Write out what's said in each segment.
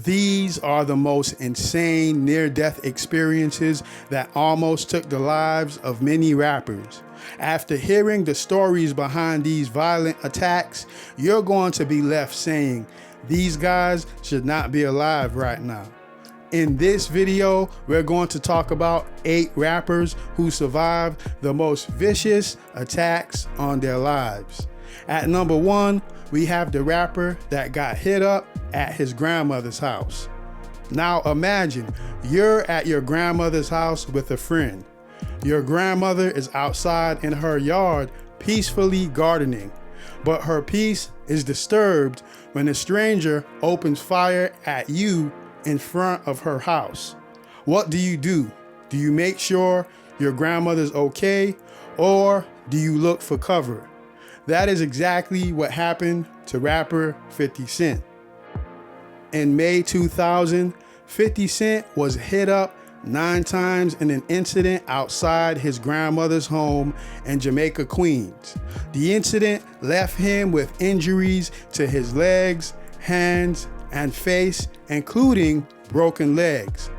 These are the most insane near-death experiences that almost took the lives of many rappers. After hearing the stories behind these violent attacks, you're going to be left saying, these guys should not be alive right now. In this video, we're going to talk about 8 rappers who survived the most vicious attacks on their lives. At number 1, we have the rapper that got hit up at his grandmother's house. Now imagine you're at your grandmother's house with a friend. Your grandmother is outside in her yard peacefully gardening, but her peace is disturbed when a stranger opens fire at you in front of her house. What do? Do you make sure your grandmother's okay, or do you look for cover? That is exactly what happened to rapper 50 Cent. In May 2000, 50 Cent was hit up 9 times in an incident outside his grandmother's home in Jamaica, Queens. The incident left him with injuries to his legs, hands, and face, including broken legs.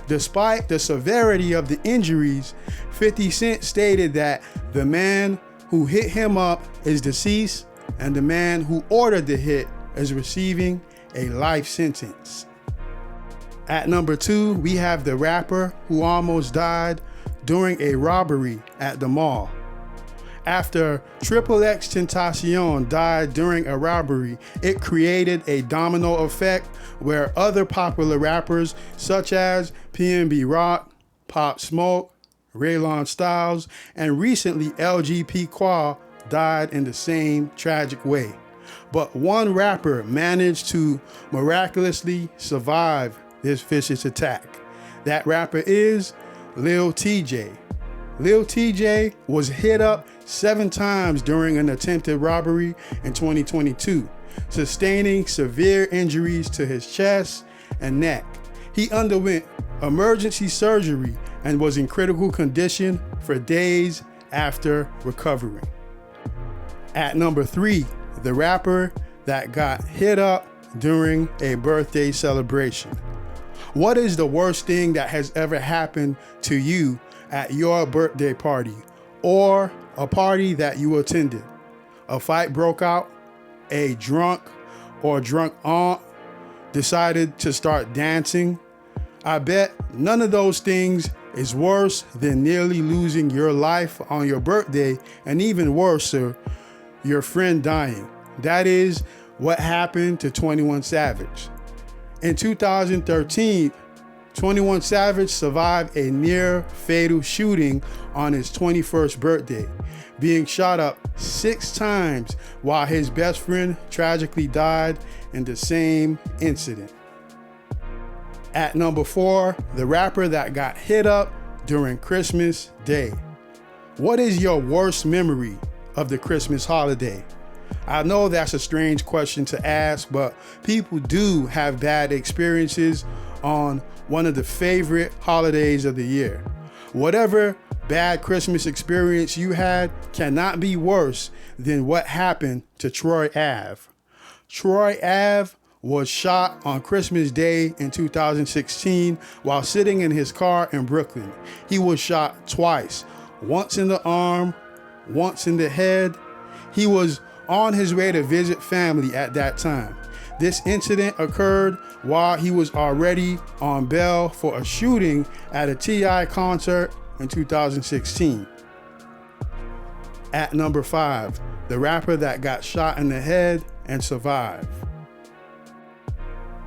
Despite the severity of the injuries, 50 Cent stated that the man who hit him up is deceased and the man who ordered the hit is receiving a life sentence. At number 2, we have the rapper who almost died during a robbery at the mall. After XXXTentacion died during a robbery, it created a domino effect where other popular rappers such as PNB Rock, Pop Smoke, Raylon Styles, and recently LGP Qua died in the same tragic way. But one rapper managed to miraculously survive this vicious attack. That rapper is Lil Tjay. Lil Tjay was hit up 7 times during an attempted robbery in 2022, sustaining severe injuries to his chest and neck. He underwent emergency surgery and was in critical condition for days after recovering. At number 3, the rapper that got hit up during a birthday celebration. What is the worst thing that has ever happened to you at your birthday party or a party that you attended? A fight broke out, a drunk or drunk aunt decided to start dancing. I bet none of those things is worse than nearly losing your life on your birthday, and even worse, your friend dying. That is what happened to 21 Savage. In 2013, 21 Savage survived a near fatal shooting on his 21st birthday, being shot up 6 times while his best friend tragically died in the same incident. At number 4, the rapper that got hit up during Christmas Day. What is your worst memory of the Christmas holiday? I know that's a strange question to ask, but people do have bad experiences on one of the favorite holidays of the year. Whatever bad Christmas experience you had cannot be worse than what happened to Troy Ave. Troy Ave was shot on Christmas Day in 2016 while sitting in his car in Brooklyn. He was shot twice, once in the arm, once in the head. He was on his way to visit family at that time. This incident occurred while he was already on bail for a shooting at a Tjay concert in 2016. At number 5, the rapper that got shot in the head and survived.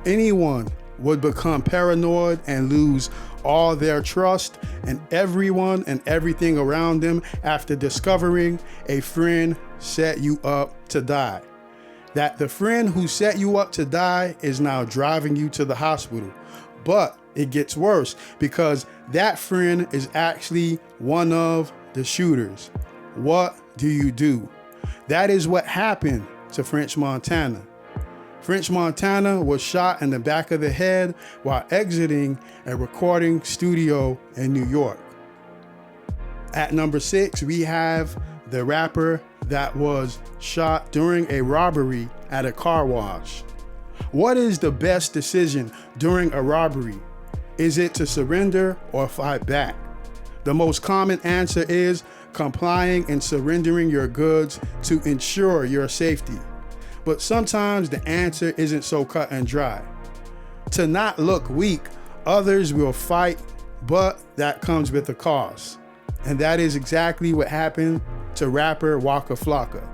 Anyone would become paranoid and lose all their trust in everyone and everything around them after discovering a friend set you up to die. That the friend who set you up to die is now driving you to the hospital. But it gets worse because that friend is actually one of the shooters. What do? That is what happened to French Montana. French Montana was shot in the back of the head while exiting a recording studio in New York. At number 6, we have the rapper that was shot during a robbery at a car wash. What is the best decision during a robbery? Is it to surrender or fight back? The most common answer is complying and surrendering your goods to ensure your safety. But sometimes the answer isn't so cut and dry. To not look weak, others will fight, but that comes with a cost. And that is exactly what happened to rapper Waka Flocka.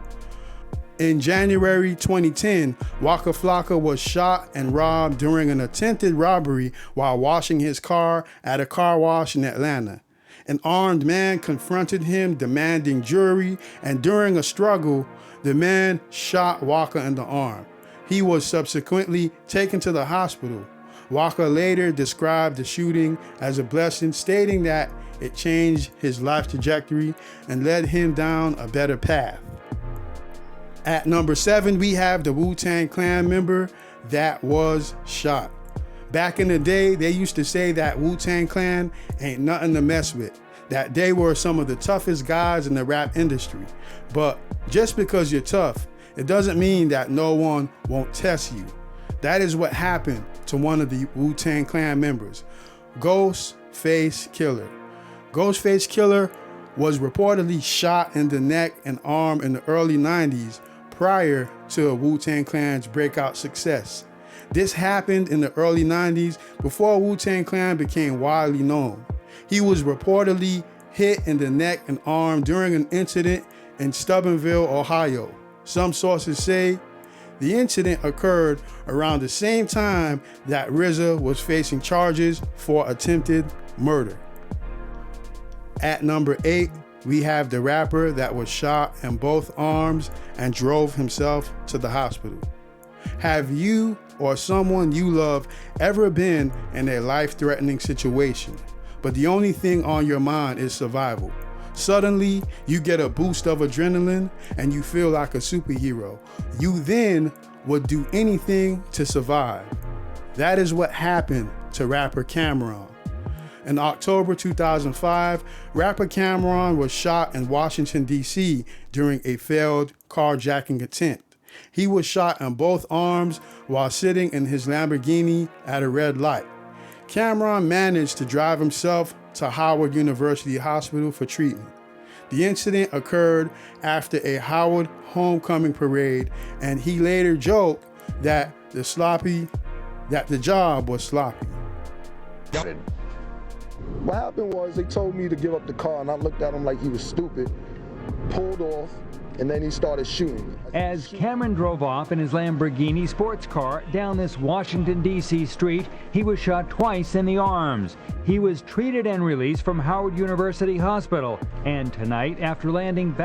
In January 2010, Waka Flocka was shot and robbed during an attempted robbery while washing his car at a car wash in Atlanta. An armed man confronted him demanding jewelry, and during a struggle, the man shot Waka in the arm. He was subsequently taken to the hospital. Waka later described the shooting as a blessing, stating that it changed his life trajectory and led him down a better path. At number 7, we have the Wu-Tang Clan member that was shot. Back in the day, they used to say that Wu-Tang Clan ain't nothing to mess with, that they were some of the toughest guys in the rap industry. But just because you're tough, it doesn't mean that no one won't test you. That is what happened to one of the Wu-Tang Clan members, Ghostface Killer. Ghostface Killer was reportedly shot in the neck and arm in the early 90s prior to Wu-Tang Clan's breakout success. This happened in the early 90s before Wu-Tang Clan became widely known. He was reportedly hit in the neck and arm during an incident in Steubenville, Ohio. Some sources say the incident occurred around the same time that RZA was facing charges for attempted murder. At number 8, we have the rapper that was shot in both arms and drove himself to the hospital. Have you or someone you love ever been in a life-threatening situation, but the only thing on your mind is survival? Suddenly, you get a boost of adrenaline and you feel like a superhero. You then would do anything to survive. That is what happened to rapper Cameron. In October 2005, rapper Cameron was shot in Washington, D.C. during a failed carjacking attempt. He was shot in both arms while sitting in his Lamborghini at a red light. Cameron managed to drive himself to Howard University Hospital for treatment. The incident occurred after a Howard homecoming parade, and he later joked that the job was sloppy. What happened was they told me to give up the car, and I looked at him like he was stupid, pulled off, and then he started shooting me. As Cameron drove off in his Lamborghini sports car down this Washington, D.C. street, he was shot twice in the arms. He was treated and released from Howard University Hospital, and tonight, after landing back